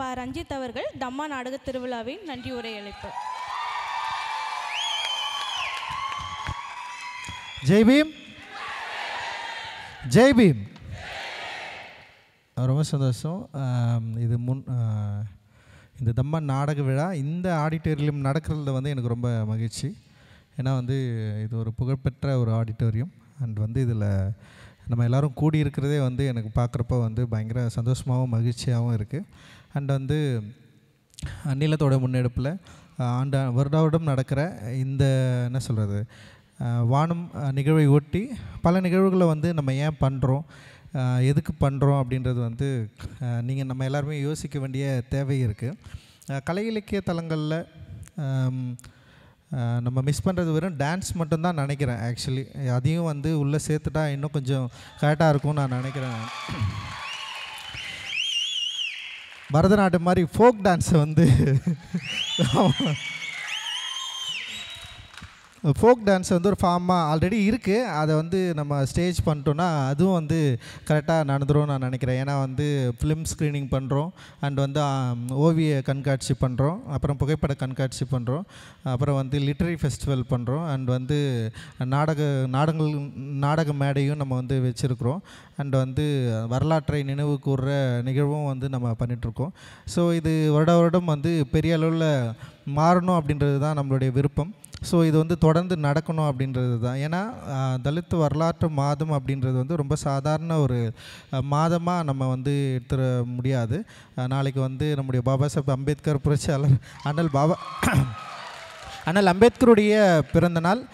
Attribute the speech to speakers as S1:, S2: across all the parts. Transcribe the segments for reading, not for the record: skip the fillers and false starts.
S1: ப. ரஞ்சித் அவர்கள் தம்மா நாடக திருவிழாவின் நன்றி உரை அளிப்பார்.
S2: ஜெய் பீம், ஜெய் பீம். ரொம்ப சந்தோஷம். இது இந்த தம்மா நாடக விழா இந்த ஆடிட்டோரியம் நடக்கிறதுல வந்து எனக்கு ரொம்ப மகிழ்ச்சி. ஏன்னா வந்து இது ஒரு புகழ்பெற்ற ஒரு ஆடிட்டோரியம். அண்ட் இதில் நம்ம எல்லோரும் கூடியிருக்கிறதே வந்து எனக்கு பார்க்குறப்ப வந்து பயங்கர சந்தோஷமாகவும் மகிழ்ச்சியாகவும் இருக்குது. அண்ட் நீலத்தோட முன்னெடுப்பில் வருடம் நடக்கிற இந்த என்ன சொல்கிறது வானம் நிகழ்வை ஒட்டி பல நிகழ்வுகளை வந்து நம்ம ஏன் பண்ணுறோம், எதுக்கு பண்ணுறோம் அப்படின்றது வந்து நீங்கள் நம்ம எல்லாருமே யோசிக்க வேண்டிய தேவை இருக்குது. கலை இலக்கிய தலங்களில் நம்ம மிஸ் பண்ணுறது வெறும் டான்ஸ் மட்டும்தான் நினைக்கிறேன். ஆக்சுவலி அதையும் வந்து உள்ளே சேர்த்துட்டா இன்னும் கொஞ்சம் கரெக்டாக இருக்கும்னு நான் நினைக்கிறேன். பரதநாட்டியம் மாதிரி ஃபோக் டான்ஸை வந்து ஃபோக் டான்ஸ் வந்து ஒரு ஃபார்மாக ஆல்ரெடி இருக்குது. அதை வந்து நம்ம ஸ்டேஜ் பண்ணிட்டோன்னா அதுவும் வந்து கரெக்டாக நடந்துடும் நான் நினைக்கிறேன். ஏன்னா வந்து ஃபிலிம் ஸ்க்ரீனிங் பண்ணுறோம், அண்ட் ஓவிய கண்காட்சி பண்ணுறோம், அப்புறம் புகைப்பட கண்காட்சி பண்ணுறோம், அப்புறம் வந்து லிட்ரரி ஃபெஸ்டிவல் பண்ணுறோம், அண்ட் நாடக மேடையும் நம்ம வந்து வச்சுருக்குறோம், அண்ட் வரலாற்றை நினைவு கூர்ற நிகழ்வும் வந்து நம்ம பண்ணிகிட்ருக்கோம். ஸோ இது வருடம் வந்து பெரிய அளவில் மாறணும் அப்படின்றது தான் நம்மளுடைய விருப்பம். ஸோ இது வந்து தொடர்ந்து நடக்கணும் அப்படின்றது தான். ஏன்னா தலித் வரலாற்று மாதம் அப்படின்றது வந்து ரொம்ப சாதாரண ஒரு மாதமாக நம்ம வந்து எடுத்துட முடியாது. நாளைக்கு வந்து நம்முடைய பாபா சாஹேப் அம்பேத்கர் புரட்சியாளர் அண்ணல் அம்பேத்கருடைய பிறந்தநாள்.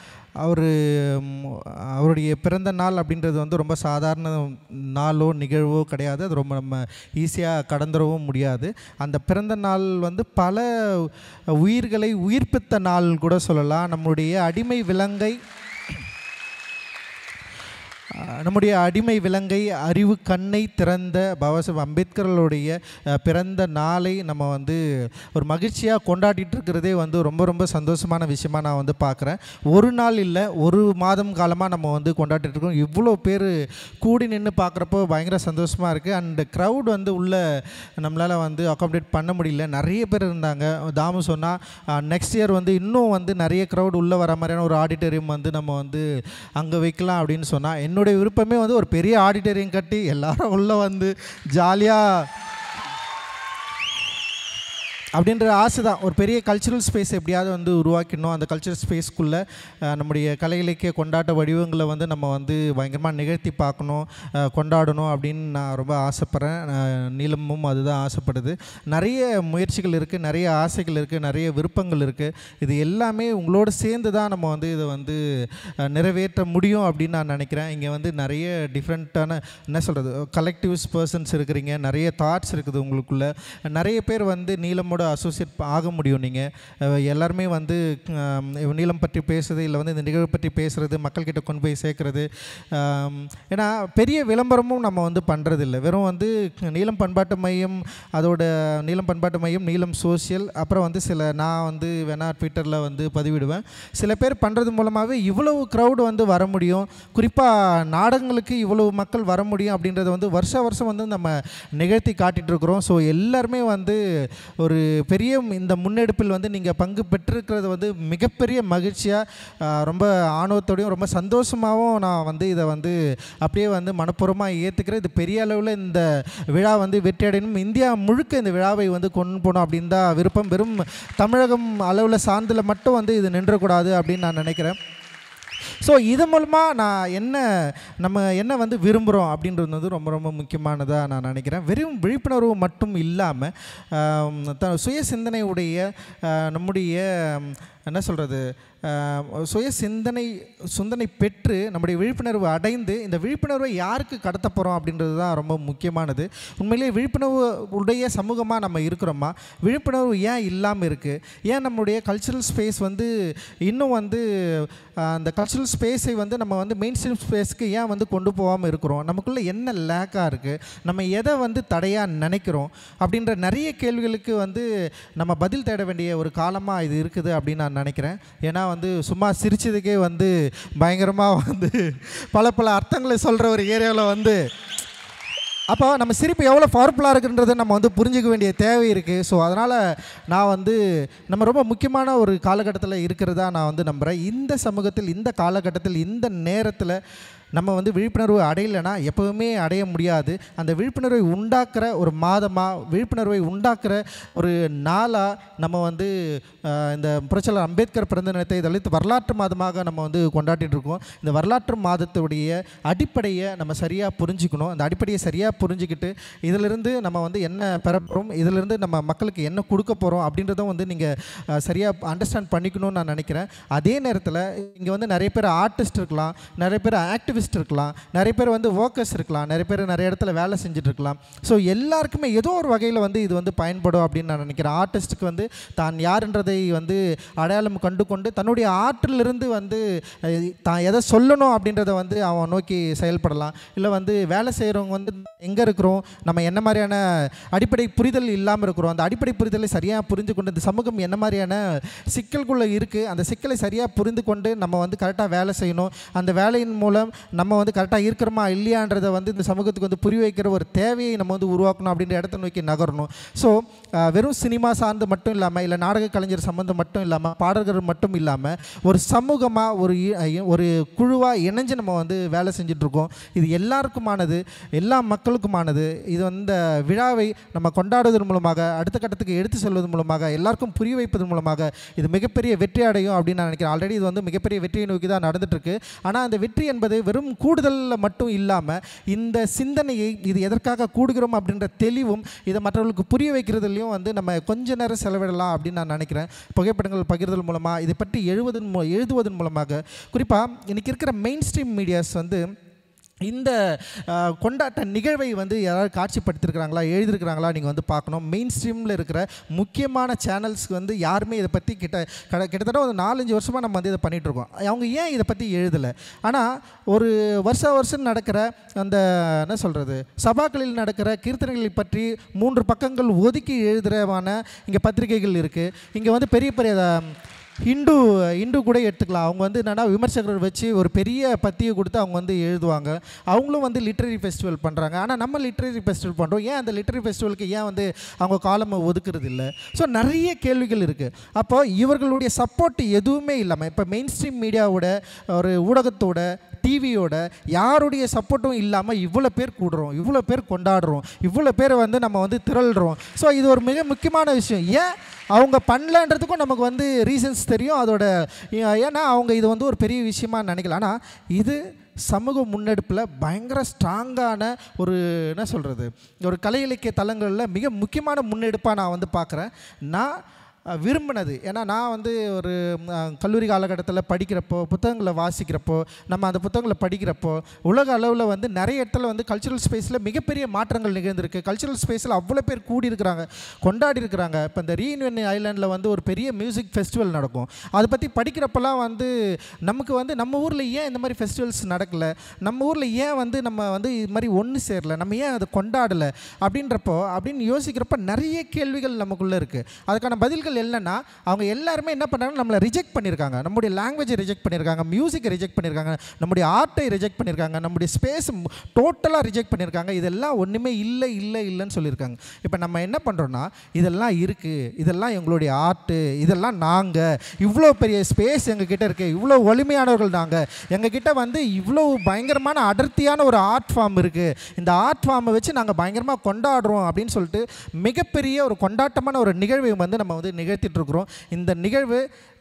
S2: அவருடைய பிறந்த நாள் அப்படின்றது வந்து ரொம்ப சாதாரண நாளோ நிகழ்வோ கிடையாது. அது ரொம்ப நம்ம ஈஸியாக கடந்துடவும் முடியாது. அந்த பிறந்த நாள் வந்து பல உயிர்களை உயிர்ப்பித்த நாள் கூட சொல்லலாம். நம்முடைய அடிமை விலங்கை அறிவு கண்ணை திறந்த பாபா சாஹேப் அம்பேத்கர்களுடைய பிறந்த நாளை நம்ம வந்து ஒரு மகிழ்ச்சியாக கொண்டாடிட்டு இருக்கிறதே வந்து ரொம்ப ரொம்ப சந்தோஷமான விஷயமாக நான் வந்து பார்க்குறேன். ஒரு நாள் இல்லை, ஒரு மாதம் காலமாக நம்ம வந்து கொண்டாடிட்டுருக்கோம். இவ்வளோ பேர் கூடி நின்று பார்க்குறப்போ பயங்கர சந்தோஷமாக இருக்குது. அண்ட் க்ரௌட் வந்து உள்ளே நம்மளால் வந்து அக்காமடேட் பண்ண முடியல. நிறைய பேர் இருந்தாங்க. தாமு சொன்னால் நெக்ஸ்ட் இயர் வந்து இன்னும் வந்து நிறைய க்ரௌட் உள்ளே வர மாதிரியான ஒரு ஆடிட்டோரியம் வந்து நம்ம வந்து அங்கே வைக்கலாம் அப்படின்னு சொன்னால் என்னுடைய விருப்பமே வந்து ஒரு பெரிய ஆடிட்டோரியம் கட்டி எல்லாரும் உள்ளே வந்து ஜாலியாக அப்படின்ற ஆசை தான். ஒரு பெரிய கல்ச்சுரல் ஸ்பேஸ் எப்படியாவது வந்து உருவாக்கிடணும். அந்த கல்ச்சுரல் ஸ்பேஸ்க்குள்ளே நம்முடைய கலை இலக்கிய கொண்டாட்ட வடிவங்களை வந்து நம்ம வந்து பயங்கரமாக நிகழ்த்தி பார்க்கணும், கொண்டாடணும் அப்படின்னு நான் ரொம்ப ஆசைப்பட்றேன். நீலமும் அதுதான் ஆசைப்படுது. நிறைய முயற்சிகள் இருக்குது, நிறைய ஆசைகள் இருக்குது, நிறைய விருப்பங்கள் இருக்குது. இது எல்லாமே உங்களோட சேர்ந்து தான் நம்ம வந்து இதை வந்து நிறைவேற்ற முடியும் அப்படின்னு நான் நினைக்கிறேன். இங்கே வந்து நிறைய டிஃப்ரெண்ட்டான என்ன சொல்கிறது கலெக்டிவ்ஸ் பர்சன்ஸ் இருக்கிறீங்க, நிறைய தாட்ஸ் இருக்குது உங்களுக்குள்ளே. நிறைய பேர் வந்து நீலமோட அசோசியேட் ஆக முடியும். நீங்கள் எல்லாருமே வந்து நீளம் பற்றி பேசுறது, இல்லை வந்து இந்த நிகழ்வு பற்றி பேசுகிறது, மக்கள்கிட்ட கொண்டு போய் சேர்க்குறது. ஏன்னா பெரிய விளம்பரமும் நம்ம வந்து பண்ணுறதில்லை. வெறும் வந்து நீலம் பண்பாட்டு மையம், அதோட நீலம் பண்பாட்டு மையம், நீலம் சோஷியல், அப்புறம் வந்து நான் வந்து வேணால் ட்விட்டரில் வந்து பதிவிடுவேன். சில பேர் பண்ணுறது மூலமாகவே இவ்வளவு க்ரௌடு வந்து வர முடியும், குறிப்பாக நாடகங்களுக்கு இவ்வளவு மக்கள் வர முடியும் அப்படின்றத வந்து வருஷம் வந்து நம்ம நிகழ்த்தி காட்டிகிட்ருக்குறோம். ஸோ எல்லாருமே வந்து ஒரு பெரிய இந்த முன்னெடுப்பில் வந்து நீங்கள் பங்கு பெற்றிருக்கிறது வந்து மிகப்பெரிய மகிழ்ச்சியாக, ரொம்ப ஆணவத்தோடையும் ரொம்ப சந்தோஷமாகவும் நான் வந்து இதை வந்து அப்படியே வந்து மனப்பூர்வமாக ஏற்றுக்கிறேன். இது பெரிய அளவில் இந்த விழா வந்து வெற்றியடையணும், இந்தியா முழுக்க இந்த விழாவை வந்து கொண்டு போகணும் அப்படின்னு தான் விருப்பம். வெறும் தமிழகம் அளவில் சார்ந்தில் மட்டும் வந்து இது நின்றக்கூடாது அப்படின்னு நான் நினைக்கிறேன். ஸோ இது மூலமாக நம்ம என்ன வந்து விரும்புகிறோம் அப்படின்றது வந்து ரொம்ப ரொம்ப முக்கியமானதாக நான் நினைக்கிறேன். வெறும் விழிப்புணர்வு மட்டும் இல்லாமல் சுய சிந்தனையுடைய நம்முடைய என்ன சொல்கிறது சுய சிந்தனை பெற்று நம்முடைய விழிப்புணர்வு அடைந்து இந்த விழிப்புணர்வை யாருக்கு கடத்த போகிறோம் அப்படின்றது தான் ரொம்ப முக்கியமானது. உண்மையிலேயே விழிப்புணர்வு உடைய சமூகமாக நம்ம இருக்கிறோமா? விழிப்புணர்வு ஏன் இல்லாமல் இருக்குது? ஏன் நம்முடைய கல்ச்சுரல் ஸ்பேஸ் வந்து இன்னும் வந்து அந்த கல்ச்சுரல் ஸ்பேஸை வந்து நம்ம வந்து மெயின் ஸ்ட்ரீம் ஸ்பேஸ்க்கு ஏன் வந்து கொண்டு போகாமல் இருக்கிறோம்? நமக்குள்ளே என்ன லேக்காக இருக்குது? நம்ம எதை வந்து தடையாக நினைக்கிறோம்? அப்படின்ற நிறைய கேள்விகளுக்கு வந்து நம்ம பதில் தேட வேண்டிய ஒரு காலமாக இது இருக்குது அப்படின்னு நான் நினைக்கிறேன். ஏன்னா வந்து சும்மா சிரிச்சதுக்கே வந்து பயங்கரமாக வந்து பல அர்த்தங்களை சொல்கிற ஒரு ஏரியாவில் வந்து அப்போ நம்ம சிரிப்பு எவ்வளோ பவர்ஃபுல்லாக இருக்குன்றதை நம்ம வந்து புரிஞ்சிக்க வேண்டிய தேவை இருக்குது. ஸோ அதனால் நான் வந்து நம்ம ரொம்ப முக்கியமான ஒரு காலகட்டத்தில் இருக்கிறதா நான் வந்து நம்புகிறேன். இந்த சமூகத்தில், இந்த காலகட்டத்தில், இந்த நேரத்தில் நம்ம வந்து விழிப்புணர்வு அடையலைன்னா எப்போவுமே அடைய முடியாது. அந்த விழிப்புணர்வை உண்டாக்குற ஒரு மாதமாக, விழிப்புணர்வை உண்டாக்குற ஒரு நாளாக நம்ம வந்து இந்த புரட்சியாளர் அம்பேத்கர் பிறந்த தினத்தை தலித் வரலாற்று மாதமாக நம்ம வந்து கொண்டாடிட்டு இருக்கோம். இந்த வரலாற்று மாதத்துடைய அடிப்படையை நம்ம சரியாக புரிஞ்சுக்கணும். அந்த அடிப்படையை சரியாக புரிஞ்சுக்கிட்டு இதிலிருந்து நம்ம வந்து என்ன பெறப்போகிறோம், இதிலிருந்து நம்ம மக்களுக்கு என்ன கொடுக்க போகிறோம் அப்படின்றதும் வந்து நீங்கள் சரியாக அண்டர்ஸ்டாண்ட் பண்ணிக்கணும்னு நான் நினைக்கிறேன். அதே நேரத்தில் இங்கே வந்து நிறைய பேர் ஆர்டிஸ்ட் இருக்கலாம், நிறைய பேர் ஆக்டிவிஸ்ட் இருக்கலாம், நிறைய பேர் வந்து ஒர்க்கர்ஸ் இருக்கலாம், நிறைய பேர் நிறைய இடத்துல வேலை செஞ்சுட்டு இருக்கலாம். ஸோ எல்லாருக்குமே ஏதோ ஒரு வகையில் வந்து இது வந்து பயன்படும் அப்படின்னு நான் நினைக்கிறேன். ஆர்டிஸ்ட்டுக்கு வந்து தான் யாருன்றதை வந்து அடையாளம் கண்டு கொண்டு தன்னுடைய ஆற்றிலிருந்து வந்து தான் எதை சொல்லணும் அப்படின்றத வந்து அவன் நோக்கி செயல்படலாம். இல்லை வந்து வேலை செய்கிறவங்க வந்து எங்கே இருக்கிறோம், நம்ம என்ன மாதிரியான அடிப்படை புரிதல் இல்லாமல் இருக்கிறோம், அந்த அடிப்படை புரிதலை சரியாக புரிந்து கொண்டு இந்த சமூகம் என்ன மாதிரியான சிக்கல்குள்ளே இருக்குது, அந்த சிக்கலை சரியாக புரிந்து கொண்டு நம்ம வந்து கரெக்டாக வேலை செய்யணும். அந்த வேலையின் மூலம் நம்ம வந்து கரெக்டாக இருக்கிறோமா இல்லையான்றதை வந்து இந்த சமூகத்துக்கு வந்து புரிய வைக்கிற ஒரு தேவையை நம்ம வந்து உருவாக்கணும் அப்படின்ற இடத்த நோக்கி நகரணும். ஸோ வெறும் சினிமா சார்ந்து மட்டும் இல்லாமல், இல்லை நாடக கலைஞர் சம்மந்தம் மட்டும் இல்லாமல், பாடல்கள் மட்டும் இல்லாமல், ஒரு சமூகமாக ஒரு குழுவாக இணைஞ்சு நம்ம வந்து வேலை செஞ்சிட்ருக்கோம். இது எல்லாருக்குமானது, எல்லா மக்களுக்குமானது. இது வந்து விழாவை நம்ம கொண்டாடுவதன் மூலமாக, அடுத்த கட்டத்துக்கு எடுத்து செல்வதன் மூலமாக, எல்லாருக்கும் புரிய வைப்பதன் மூலமாக இது மிகப்பெரிய வெற்றி அடையும் அப்படின்னு நான் நினைக்கிறேன். ஆல்ரெடி இது வந்து மிகப்பெரிய வெற்றியை நோக்கி தான் நடந்துட்டுருக்கு. ஆனால் அந்த வெற்றி என்பது வெறும் கூடுதலில் மட்டும் இல்லாமல், இந்த சிந்தனையை இது எதற்காக கூடுகிறோம் அப்படின்ற தெளிவும் இதை மற்றவர்களுக்கு புரிய வைக்கிறதுலையும் வந்து நம்ம கொஞ்ச நேரம் செலவிடலாம் அப்படின்னு நான் நினைக்கிறேன். புகைப்படங்கள் பகிர்தல் மூலமாக, இதை பற்றி எழுதுவதன் மூலமாக, குறிப்பாக இன்றைக்கி இருக்கிற மெயின் ஸ்ட்ரீம் மீடியாஸ் வந்து இந்த கொண்டாட்ட நிகழ்வை வந்து யாராவது காட்சிப்படுத்திருக்கிறாங்களா, எழுதியிருக்கிறாங்களா நீங்கள் வந்து பார்க்கணும். மெயின் ஸ்ட்ரீமில் இருக்கிற முக்கியமான சேனல்ஸ்க்கு வந்து யாருமே இதை பற்றி கிட்டத்தட்ட ஒரு 4-5 வருஷமாக நம்ம வந்து இதை பண்ணிகிட்ருக்கோம். அவங்க ஏன் இதை பற்றி எழுதலை? ஆனால் ஒரு வருஷம் நடக்கிற அந்த என்ன சொல்கிறது, சபாக்களில் நடக்கிற கீர்த்தனைகளை பற்றி 3 பக்கங்கள் ஒதுக்கி எழுதுகிறவான இங்கே பத்திரிகைகள் இருக்குது. இங்கே வந்து பெரிய பெரிய இந்து கூட எடுத்துக்கலாம். அவங்க வந்து என்னென்னா விமர்சகர்கள் வச்சு ஒரு பெரிய பத்தியை கொடுத்து அவங்க வந்து எழுதுவாங்க. அவங்களும் வந்து லிட்ரரி ஃபெஸ்டிவல் பண்ணுறாங்க. ஆனால் நம்ம லிட்ரரி ஃபெஸ்டிவல் பண்ணுறோம், ஏன் அந்த லிட்ரரி ஃபெஸ்டிவலுக்கு ஏன் வந்து அவங்க காலமை ஒதுக்குறது இல்லை? ஸோ நிறைய கேள்விகள் இருக்குது. அப்போ இவர்களுடைய சப்போர்ட் எதுவுமே இல்லாமல், இப்போ மெயின் ஸ்ட்ரீம் மீடியாவோட, ஒரு ஊடகத்தோட, டிவியோட யாருடைய சப்போர்ட்டும் இல்லாமல் இவ்வளோ பேர் கூடுறோம், இவ்வளோ பேர் கொண்டாடுறோம், இவ்வளோ பேர் வந்து நம்ம வந்து திரள்றோம். ஸோ இது ஒரு மிக முக்கியமான விஷயம். ஏன் அவங்க பண்ணலன்றதுக்கும் நமக்கு வந்து ரீசன்ஸ் தெரியும். அதோட ஏன்னா அவங்க இது வந்து ஒரு பெரிய விஷயமா நினைக்கல. ஆனால் இது சமூக முன்னெடுப்பில் பயங்கர ஸ்ட்ராங்கான ஒரு என்ன சொல்கிறது, ஒரு கலை இலக்கிய தளங்களில் மிக முக்கியமான முன்னெடுப்பாக நான் வந்து பார்க்குறேன். நான் விரும்பினது ஏன்னா நான் வந்து ஒரு கல்லூரி காலகட்டத்தில் படிக்கிறப்போ, புத்தகங்களை வாசிக்கிறப்போ, நம்ம அந்த புத்தகங்களை படிக்கிறப்போ உலக அளவில் வந்து நிறைய இடத்துல வந்து கல்ச்சுரல் ஸ்பேஸில் மிகப்பெரிய மாற்றங்கள் நிகழ்ந்திருக்கு. கல்ச்சுரல் ஸ்பேஸில் அவ்வளோ பேர் கூடியிருக்கிறாங்க, கொண்டாடி இருக்கிறாங்க. இப்போ இந்த ரீயூனியன் ஐலாண்டில் வந்து ஒரு பெரிய மியூசிக் ஃபெஸ்டிவல் நடக்கும். அதை பற்றி படிக்கிறப்பெல்லாம் வந்து நமக்கு வந்து நம்ம ஊரில் ஏன் இந்த மாதிரி ஃபெஸ்டிவல்ஸ் நடக்கலை, நம்ம ஊரில் ஏன் வந்து நம்ம வந்து இது மாதிரி ஒன்று சேரலை, நம்ம ஏன் அதை கொண்டாடலை அப்படின்னு யோசிக்கிறப்ப நிறைய கேள்விகள் நமக்குள்ளே இருக்குது. அதுக்கான பதில்கள் இல்லைன்னா அவங்க எல்லாருமே என்ன பண்ணுறாங்க, நம்மளை ரிஜெக்ட் பண்ணியிருக்காங்க, நம்முடைய லாங்குவேஜை ரிஜெக்ட் பண்ணியிருக்காங்க, மியூசிக்கை ரிஜெக்ட் பண்ணியிருக்காங்க, நம்முடைய ஆர்ட்டை ரிஜெக்ட் பண்ணியிருக்காங்க, நம்முடைய ஸ்பேஸ் டோட்டலாக ரிஜெக்ட் பண்ணியிருக்காங்க. இதெல்லாம் ஒன்றுமே இல்லைன்னு சொல்லியிருக்காங்க. இப்போ நம்ம என்ன பண்ணுறோன்னா, இதெல்லாம் இருக்குது, இதெல்லாம் எங்களுடைய ஆர்ட்டு, இதெல்லாம் நாங்கள், இவ்வளோ பெரிய ஸ்பேஸ் எங்ககிட்ட இருக்குது, இவ்வளோ வலிமையானவர்கள் நாங்கள், எங்ககிட்ட வந்து இவ்வளோ பயங்கரமான அடர்த்தியான ஒரு ஆர்ட் ஃபார்ம் இருக்குது, இந்த ஆர்ட் ஃபார்மை வச்சு நாங்கள் பயங்கரமாக கொண்டாடுறோம் அப்படின்னு சொல்லிட்டு மிகப்பெரிய ஒரு கொண்டாட்டமான ஒரு நிகழ்வை வந்து நம்ம வந்து நிகழ்த்திட்டுருக்குறோம். இந்த நிகழ்வு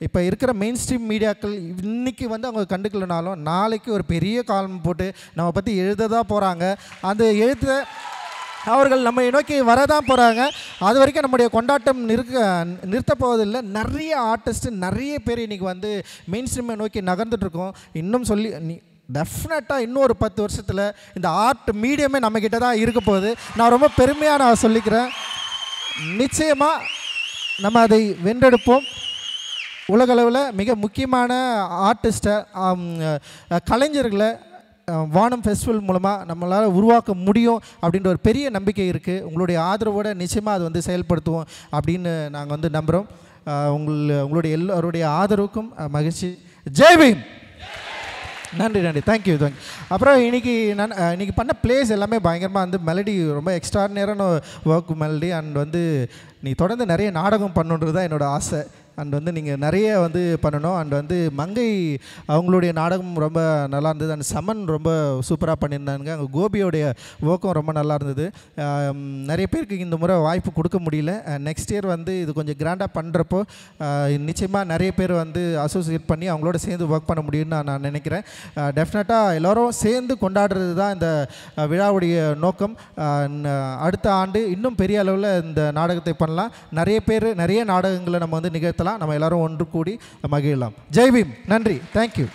S2: இப்போ இருக்கிற மெயின் ஸ்ட்ரீம் மீடியாக்கள் இன்றைக்கி வந்து அவங்க கண்டுக்கலனாலும் நாளைக்கு ஒரு பெரிய காலம் போட்டு நம்ம பற்றி எழுததான் போகிறாங்க. அந்த எழுத அவர்கள் நம்ம நோக்கி வரதான் போகிறாங்க. அது வரைக்கும் நம்முடைய கொண்டாட்டம் நிறுத்த போவதில்லை. நிறைய ஆர்டிஸ்ட்டு, நிறைய பேர் இன்றைக்கி வந்து மெயின் ஸ்ட்ரீமை நோக்கி நகர்ந்துட்டுருக்கோம். இன்னும் டெஃபினட்டாக இன்னும் ஒரு 10 வருஷத்தில் இந்த ஆர்ட் மீடியமே நம்மக்கிட்ட தான் இருக்க போகுது. நான் ரொம்ப பெருமையாக நான் சொல்லிக்கிறேன். நிச்சயமாக நம்ம அதை வென்றெடுப்போம். உலகளவில் மிக முக்கியமான ஆர்டிஸ்ட்டை, கலைஞர்களை வானம் ஃபெஸ்டிவல் மூலமாக நம்மளால் உருவாக்க முடியும் அப்படின்ற ஒரு பெரிய நம்பிக்கை இருக்குது. உங்களுடைய ஆதரவோடு நிச்சயமாக அது வந்து செயல்படுத்துவோம் அப்படின்னு நாங்கள் வந்து நம்புகிறோம். உங்களுடைய எல்லோருடைய ஆதரவுக்கும் மகிழ்ச்சி. ஜெய் பீம். நன்றி நன்றி, தேங்க்யூ தேங்க்யூ. அப்புறம் இன்னைக்கு பண்ண பிளேஸ் எல்லாமே பயங்கரமாக வந்து மெலடி ரொம்ப எக்ஸ்ட்ராடினரியான ஒர்க் மெலடி. அண்ட் வந்து நீ தொடர்ந்து நிறைய நாடகம் பண்ணுன்றது தான் என்னோடய ஆசை. அண்ட் வந்து நீங்கள் நிறைய வந்து பண்ணணும். அண்ட் வந்து மங்கை அவங்களுடைய நாடகம் ரொம்ப நல்லா இருந்தது. அண்ட் சமன் ரொம்ப சூப்பராக பண்ணியிருந்தாங்க. அங்கே கோபியோடைய ஒர்க்கும் ரொம்ப நல்லா இருந்தது. நிறைய பேருக்கு இந்த முறை வாய்ப்பு கொடுக்க முடியல. நெக்ஸ்ட் இயர் வந்து இது கொஞ்சம் கிராண்டாக பண்ணுறப்போ நிச்சயமாக நிறைய பேர் வந்து அசோசியேட் பண்ணி அவங்களோட சேர்ந்து ஒர்க் பண்ண முடியும்னு நான் நினைக்கிறேன். டெஃபினட்டாக எல்லோரும் சேர்ந்து கொண்டாடுறது தான் இந்த விழாவுடைய நோக்கம். அடுத்த ஆண்டு இன்னும் பெரிய அளவில் இந்த நாடகத்தை பண்ணலாம். நிறைய நாடகங்களை நம்ம வந்து நிகழ்த்தலாம். நம்ம எல்லாரும் ஒன்று கூடி மகிழலாம். ஜெய் பீம். நன்றி. தேங்க்யூ.